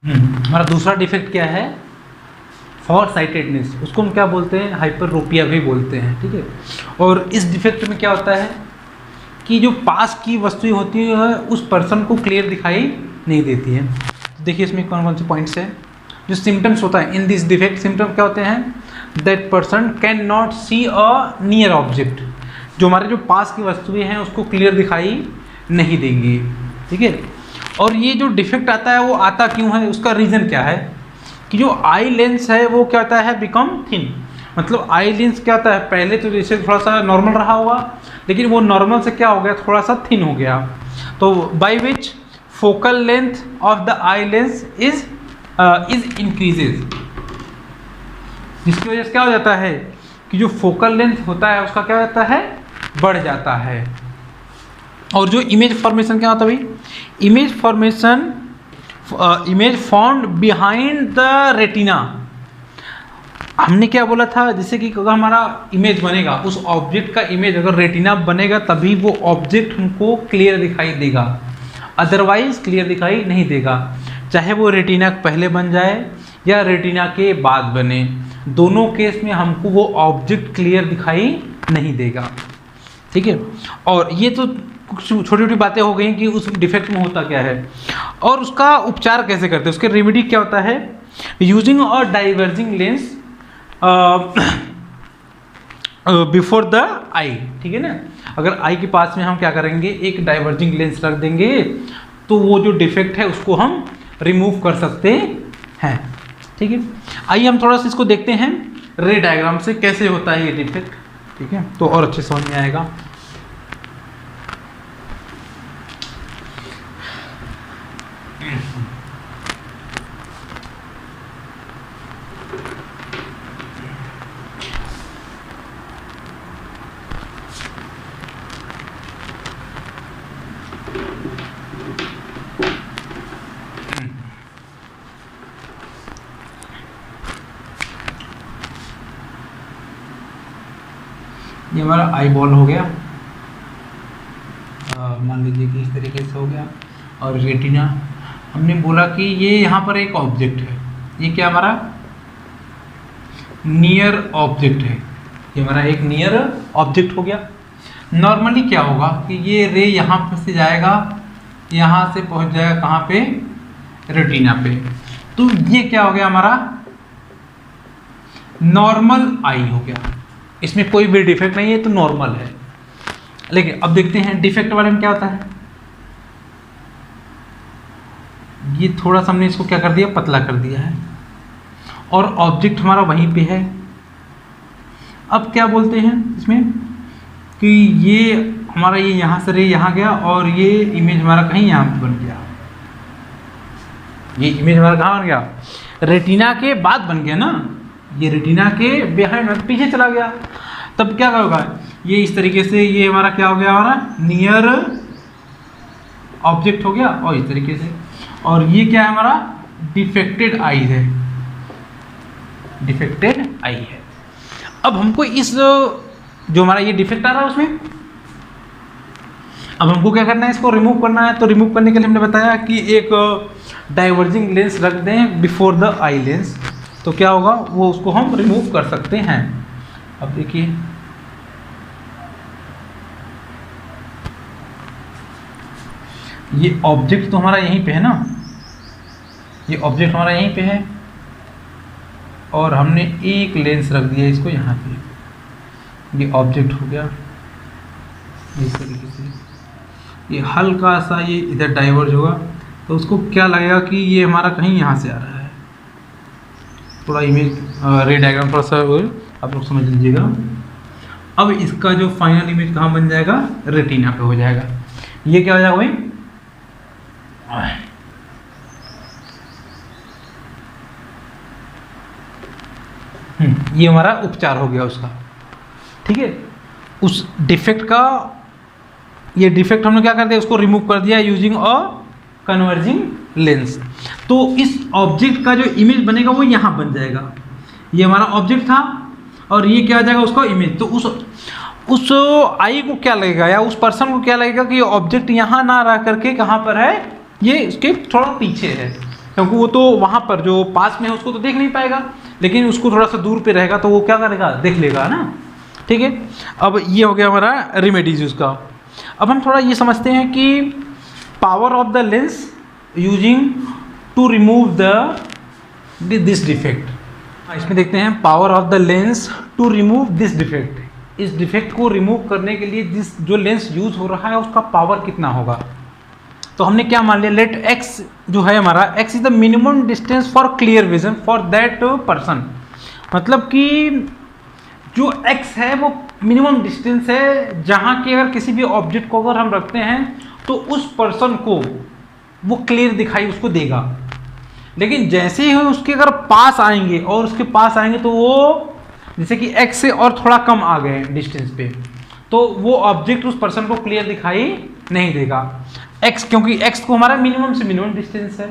हमारा दूसरा डिफेक्ट क्या है, फॉर साइटेडनेस, उसको हम क्या बोलते हैं, हाइपरट्रोपिया भी बोलते हैं, ठीक है। और इस डिफेक्ट में क्या होता है कि जो पास की वस्तुएं होती है उस पर्सन को क्लियर दिखाई नहीं देती है। तो देखिए इसमें कौन कौन से पॉइंट्स हैं जो सिम्टम्स होता है इन दिस डिफेक्ट। सिम्टम क्या होते हैं, that person can not see a near object, जो हमारे जो पास की वस्तुएं हैं उसको क्लियर दिखाई नहीं देंगी, ठीक है। और ये जो डिफेक्ट आता है वो आता क्यों है, उसका रीज़न क्या है कि जो आई लेंस है वो क्या होता है, बिकम थिन। मतलब आई लेंस क्या होता है, पहले तो जैसे थोड़ा सा नॉर्मल रहा होगा, लेकिन वो नॉर्मल से क्या हो गया, थोड़ा सा थिन हो गया। तो by which focal length of the eye lens is increases, जिसकी वजह से क्या हो जाता है कि जो फोकल लेंथ होता है उसका क्या होता है, बढ़ जाता है। और जो इमेज फॉर्मेशन क्या होता है भाई, image formation, image formed behind the retina. हमने क्या बोला था, जैसे कि अगर हमारा इमेज बनेगा, उस ऑब्जेक्ट का इमेज अगर रेटिना बनेगा तभी वो ऑब्जेक्ट हमको क्लियर दिखाई देगा, अदरवाइज क्लियर दिखाई नहीं देगा। चाहे वो रेटिना पहले बन जाए या रेटिना के बाद बने, दोनों केस में हमको वो ऑब्जेक्ट क्लियर दिखाई नहीं देगा, ठीक है। और ये तो छोटी छोटी बातें हो गई कि उस डिफेक्ट में होता क्या है और उसका उपचार कैसे करते हैं, उसके रेमेडी क्या होता है। Using a diverging lens before the eye, ठीक है ना। अगर आई के पास में हम क्या करेंगे, एक डाइवर्जिंग लेंस रख देंगे तो वो जो डिफेक्ट है उसको हम रिमूव कर सकते हैं, ठीक है। आइए हम थोड़ा सा इसको देखते हैं रे डायग्राम से कैसे होता है ये डिफेक्ट, ठीक है, तो और अच्छे समझ में आएगा। ये हमारा आई बॉल हो गया, मान लीजिए कि इस तरीके से हो गया। और रेटिना, हमने बोला कि ये यहाँ पर एक ऑब्जेक्ट है, ये क्या हमारा नियर ऑब्जेक्ट है, ये हमारा एक नियर ऑब्जेक्ट हो गया। नॉर्मली क्या होगा कि ये रे यहाँ पर से जाएगा, यहाँ से पहुँच जाएगा कहाँ पे, रेटिना पे। तो ये क्या हो गया, हमारा नॉर्मल आई हो गया, इसमें कोई भी डिफेक्ट नहीं है, तो नॉर्मल है। लेकिन अब देखते हैं डिफेक्ट वाले में क्या होता है। ये थोड़ा सा हमने इसको क्या कर दिया, पतला कर दिया है, और ऑब्जेक्ट हमारा वहीं पे है। अब क्या बोलते हैं इसमें कि ये हमारा ये यहाँ से रे यहाँ गया और ये इमेज हमारा कहीं यहाँ पे बन गया, ये इमेज हमारा कहाँ बन गया, रेटिना के बाद बन गया ना, ये रेटिना के बिहाइंड पीछे चला गया। तब क्या होगा, ये इस तरीके से ये हमारा क्या हो गया, हमारा नियर ऑब्जेक्ट हो गया, और इस तरीके से। और ये क्या है, हमारा डिफेक्टेड आई है, डिफेक्टेड आई है। अब हमको इस जो हमारा ये डिफेक्ट आ रहा है उसमें अब हमको क्या करना है, इसको रिमूव करना है। तो रिमूव करने के लिए हमने बताया कि एक डाइवर्जिंग लेंस रख दें बिफोर द आई लेंस, तो क्या होगा, वो उसको हम रिमूव कर सकते हैं। अब देखिए ये ऑब्जेक्ट तो हमारा यहीं पे है ना, ये ऑब्जेक्ट हमारा यहीं पे है, और हमने एक लेंस रख दिया इसको यहाँ पे, ये ऑब्जेक्ट हो गया इस तरीके से। ये हल्का सा ये इधर डाइवर्ज होगा, तो उसको क्या लगेगा कि ये हमारा कहीं यहाँ से आ रहा है। थोड़ा इमेज रे डायग्राम थोड़ा सा आप लोग समझ लीजिएगा। अब इसका जो फाइनल इमेज कहाँ बन जाएगा, रेटिना पे हो जाएगा। ये क्या हो जाएगा भाई, ये हमारा उपचार हो गया उसका, ठीक है। उस डिफेक्ट का, ये डिफेक्ट हमने क्या कर दिया, उसको रिमूव कर दिया यूजिंग अ कन्वर्जिंग लेंस। तो इस ऑब्जेक्ट का जो इमेज बनेगा वो यहाँ बन जाएगा, ये हमारा ऑब्जेक्ट था और ये क्या आ जाएगा उसका इमेज। तो उस आई को क्या लगेगा या उस पर्सन को क्या लगेगा कि ये ऑब्जेक्ट यहाँ ना रह करके कहाँ पर है, ये इसके थोड़ा पीछे है, क्योंकि वो तो वहाँ पर जो पास में है उसको तो देख नहीं पाएगा, लेकिन उसको थोड़ा सा दूर पे रहेगा तो वो क्या करेगा, देख लेगा ना। ठीक है, अब ये हो गया हमारा रेमेडीज उसका। अब हम थोड़ा ये समझते हैं कि power of the lens using to remove this defect. इसमें देखते हैं power of the lens to remove this defect. इस डिफेक्ट को रिमूव करने के लिए जिस जो लेंस यूज हो रहा है उसका पावर कितना होगा। तो हमने क्या मान लिया, लेट x जो है हमारा, x is the minimum distance for clear vision for that person. मतलब कि जो x है वो मिनिमम डिस्टेंस है जहाँ के अगर किसी भी ऑब्जेक्ट को अगर हम रखते हैं तो उस पर्सन को वो क्लियर दिखाई उसको देगा। लेकिन जैसे ही उसके अगर पास आएंगे और उसके पास आएंगे तो वो जैसे कि x से और थोड़ा कम आ गए डिस्टेंस पे, तो वो ऑब्जेक्ट उस पर्सन को क्लियर दिखाई नहीं देगा। x, क्योंकि x को हमारा मिनिमम से मिनिमम डिस्टेंस है,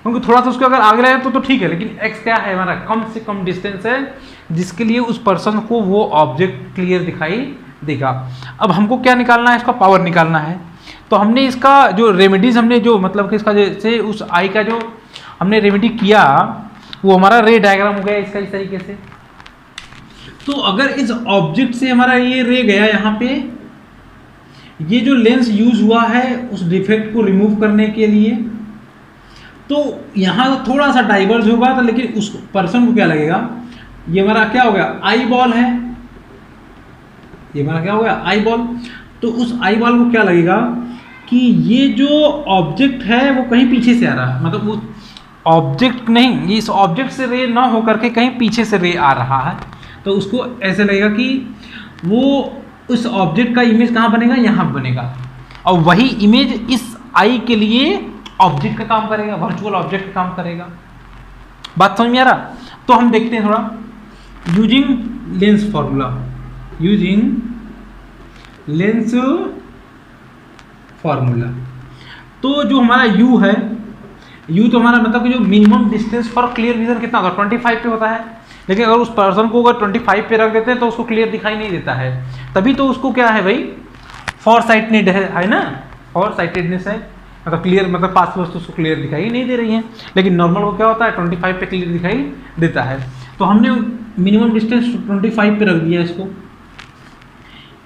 क्योंकि थोड़ा सा उसके अगर आगे रहे तो ठीक है, लेकिन x क्या है हमारा, कम से कम डिस्टेंस है जिसके लिए उस पर्सन को वो ऑब्जेक्ट क्लियर दिखाई देगा। अब हमको क्या निकालना है, इसका पावर निकालना है। तो हमने इसका जो रेमेडीज हमने जो मतलब कि इसका जैसे उस आई का जो हमने रेमेडी किया वो हमारा रे डायग्राम हो गया इसका इस तरीके से। तो अगर इस ऑब्जेक्ट से हमारा ये रे गया यहाँ पे, ये जो लेंस यूज हुआ है उस डिफेक्ट को रिमूव करने के लिए, तो यहाँ थोड़ा सा डाइवर्ज होगा तो, लेकिन उस पर्सन को क्या लगेगा, ये हमारा क्या हो गया, आई बॉल है, ये हमारा क्या हो गया, आई बॉल। तो उस आई बॉल को क्या लगेगा कि ये जो ऑब्जेक्ट है वो कहीं पीछे से आ रहा है, मतलब वो ऑब्जेक्ट नहीं, ये इस ऑब्जेक्ट से रे ना होकर के कहीं पीछे से रे आ रहा है। तो उसको ऐसे लगेगा कि वो उस ऑब्जेक्ट का इमेज कहाँ बनेगा, यहाँ बनेगा, और वही इमेज इस आई के लिए ऑब्जेक्ट का काम करेगा, वर्चुअल ऑब्जेक्ट का काम करेगा। बात समझ में आ रहा। तो हम देखते हैं थोड़ा using lens formula, using lens formula. तो जो हमारा u है, u तो हमारा मतलब कि जो minimum distance for clear vision कितना होता है, 25 पे होता है। लेकिन अगर उस पर्सन को अगर 25 पे रख देते हैं तो उसको क्लियर दिखाई नहीं देता है, तभी तो उसको क्या है भाई, फॉर साइटेड है ना, फॉर साइटेडनेस है, मतलब क्लियर मतलब पास में उसको क्लियर दिखाई नहीं दे रही है। लेकिन नॉर्मल को क्या होता है, 25 पे क्लियर दिखाई देता है। तो हमने मिनिमम डिस्टेंस 25 पे रख दिया इसको।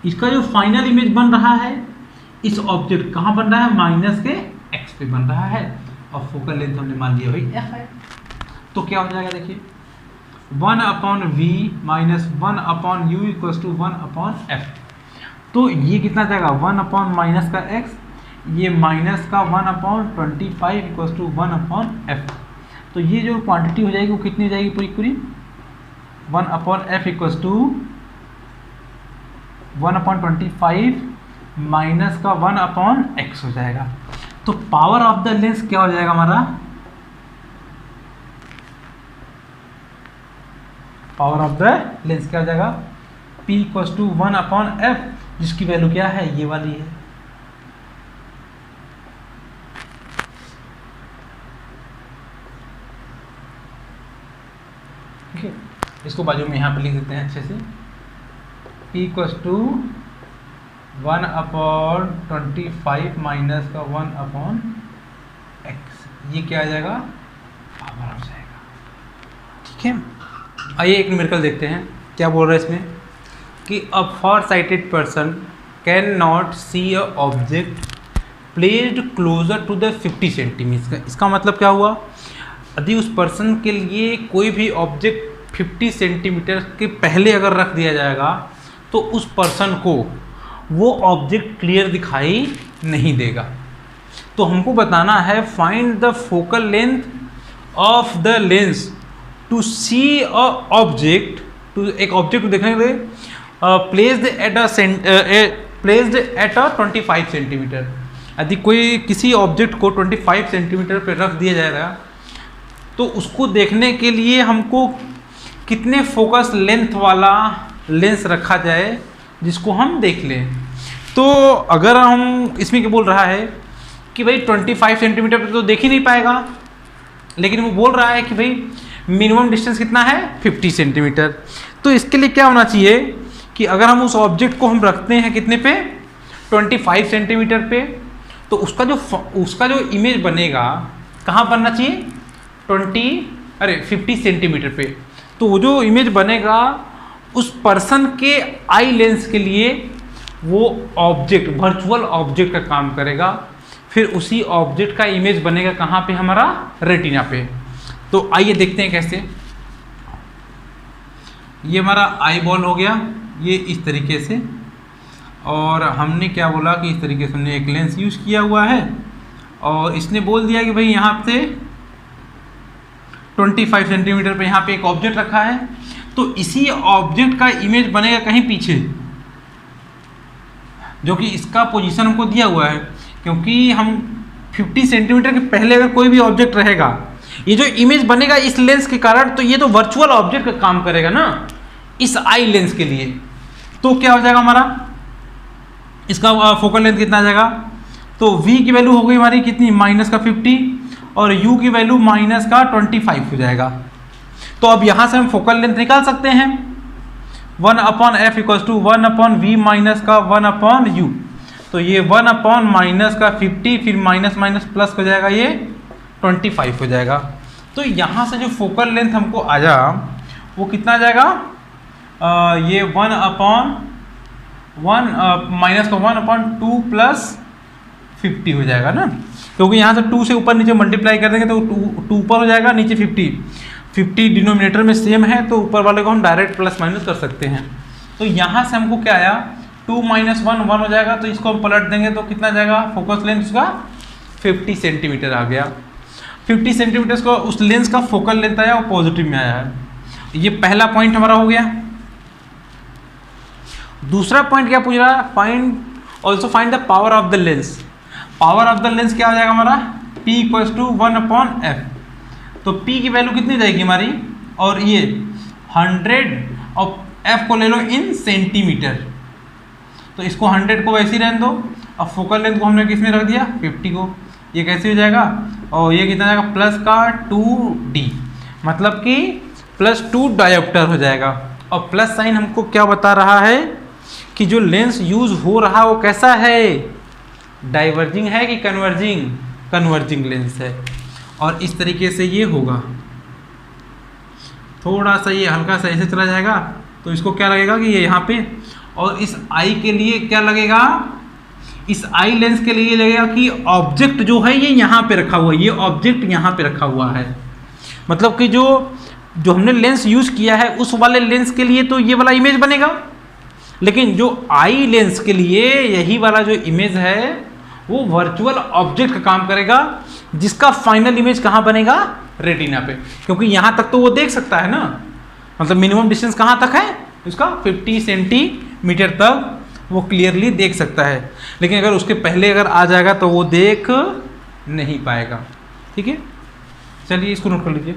इसका जो फाइनल इमेज बन रहा है इस ऑब्जेक्ट कहाँ बन रहा है, माइनस के x पे बन रहा है, और फोकल लेंथ हमने मान लिया भाई f है। तो क्या हो जाएगा देखिए, 1/v minus 1/u equals to 1/f। तो ये कितना जाएगा, 1/ माइनस का x, ये माइनस का 1/25 इक्वल्स टू 1/f। तो ये जो क्वांटिटी हो जाएगी वो कितनी हो जाएगी, पूरी पूरी 1/f इक्वल्स टू 1/25 माइनस का 1/x हो जाएगा। तो पावर ऑफ द लेंस क्या हो जाएगा हमारा, पावर ऑफ द लेंस क्या हो जाएगा, P इक्वल्स टू 1/f, जिसकी वैल्यू क्या है, ये वाली है। ठीक है, इसको बाजू में यहाँ पे लिख देते हैं अच्छे से, P इक्वल्स टू 1/25 माइनस का 1/x, ये क्या आ जाएगा, पावर हो जाएगा। ठीक है, आइए एक न्यूमेरिकल देखते हैं क्या बोल रहा है इसमें, कि a far sighted person can not see a object placed closer to the 50 centimetre. इसका मतलब क्या हुआ, यदि उस पर्सन के लिए कोई भी ऑब्जेक्ट 50 सेंटीमीटर के पहले अगर रख दिया जाएगा तो उस पर्सन को वो ऑब्जेक्ट क्लियर दिखाई नहीं देगा। तो हमको बताना है find the focal length of the lens to see a object, to एक ऑब्जेक्ट को देखने के लिए प्लेस्ड एट अ 25 सेंटीमीटर। यदि कोई किसी ऑब्जेक्ट को 25 सेंटीमीटर पर रख दिया जाएगा तो उसको देखने के लिए हमको कितने फोकस लेंथ वाला लेंस रखा जाए जिसको हम देख लें। तो अगर हम इसमें क्या बोल रहा है कि भाई 25 सेंटीमीटर पर तो देख ही नहीं पाएगा, लेकिन वो बोल रहा है कि भाई मिनिमम डिस्टेंस कितना है, 50 सेंटीमीटर। तो इसके लिए क्या होना चाहिए कि अगर हम उस ऑब्जेक्ट को हम रखते हैं कितने पे, 25 सेंटीमीटर पे, तो उसका जो इमेज बनेगा कहाँ बनना चाहिए, 50 सेंटीमीटर पे। तो वो जो इमेज बनेगा उस पर्सन के आई लेंस के लिए वो ऑब्जेक्ट, वर्चुअल ऑब्जेक्ट का काम करेगा। फिर उसी ऑब्जेक्ट का इमेज बनेगा कहाँ पे, हमारा रेटिना पे। तो आइए देखते हैं कैसे। ये हमारा आई बॉल हो गया, ये इस तरीके से, और हमने क्या बोला कि इस तरीके से हमने एक लेंस यूज़ किया हुआ है, और इसने बोल दिया कि भाई यहाँ से 25 सेंटीमीटर पे यहाँ पे एक ऑब्जेक्ट रखा है। तो इसी ऑब्जेक्ट का इमेज बनेगा कहीं पीछे, जो कि इसका पोजीशन हमको दिया हुआ है, क्योंकि हम 50 सेंटीमीटर के पहले अगर कोई भी ऑब्जेक्ट रहेगा, ये जो इमेज बनेगा इस लेंस के कारण, तो ये तो वर्चुअल ऑब्जेक्ट का काम करेगा ना इस आई लेंस के लिए। तो क्या हो जाएगा हमारा, इसका फोकल लेंथ कितना आ जाएगा, तो v की वैल्यू हो गई हमारी कितनी, माइनस का 50, और u की वैल्यू माइनस का 25 हो जाएगा। तो अब यहाँ से हम फोकल लेंथ निकाल सकते हैं, 1/f equals to 1/v minus का 1/u। तो ये 1/ माइनस का 50, फिर माइनस माइनस प्लस हो जाएगा, ये 25 हो जाएगा। तो यहाँ से जो फोकल लेंथ हमको आया वो कितना आ जाएगा, ये 1/1 माइनस का 1/2 प्लस 50 हो जाएगा ना, क्योंकि यहाँ से 2 से ऊपर नीचे मल्टीप्लाई कर देंगे तो 2 ऊपर हो जाएगा, नीचे 50 डिनोमिनेटर में सेम है, तो ऊपर वाले को हम डायरेक्ट प्लस माइनस कर सकते हैं। तो यहाँ से हमको क्या आया, 2 - 1 1 हो जाएगा, तो इसको हम पलट देंगे तो कितना जाएगा, फोकस लेंथ उसका 50 सेंटीमीटर आ गया। 50 सेंटीमीटर को उस लेंस का फोकल लेंथ आया, वो पॉजिटिव में आया है। ये पहला पॉइंट हमारा हो गया। दूसरा पॉइंट क्या पूछ रहा है, also find the power of the lens. Power of the lens क्या हो जाएगा हमारा, P इक्वल्स टू 1/f। तो P की वैल्यू कितनी जाएगी हमारी, और ये 100 और f को ले लो इन सेंटीमीटर, तो इसको 100 को वैसे ही रहने दो, और फोकल लेंथ को हमने किस में रख दिया, 50 को। ये कैसे हो जाएगा, और ये कितना जाएगा, प्लस का 2d, मतलब कि +2 डायोप्टर हो जाएगा। और प्लस साइन हमको क्या बता रहा है कि जो लेंस यूज हो रहा वो कैसा है, डाइवर्जिंग है कि कन्वर्जिंग, कन्वर्जिंग लेंस है। और इस तरीके से ये होगा, थोड़ा सा ये हल्का सा ऐसे चला जाएगा, तो इसको क्या लगेगा कि ये यहाँ पे, और इस आई के लिए क्या लगेगा, इस आई लेंस के लिए लगेगा कि ऑब्जेक्ट जो है ये यहाँ पे रखा हुआ है, ये ऑब्जेक्ट यहाँ पे रखा हुआ है। मतलब कि जो हमने लेंस यूज किया है उस वाले लेंस के लिए तो ये वाला इमेज बनेगा, लेकिन जो आई लेंस के लिए यही वाला जो इमेज है वो वर्चुअल ऑब्जेक्ट का काम करेगा, जिसका फाइनल इमेज कहाँ बनेगा, रेटिना पे। क्योंकि यहाँ तक तो वो देख सकता है ना, मतलब मिनिमम डिस्टेंस कहाँ तक है उसका, 50 सेंटीमीटर तक वो क्लियरली देख सकता है। लेकिन अगर उसके पहले अगर आ जाएगा तो वो देख नहीं पाएगा। ठीक है, चलिए इसको नोट कर लीजिए।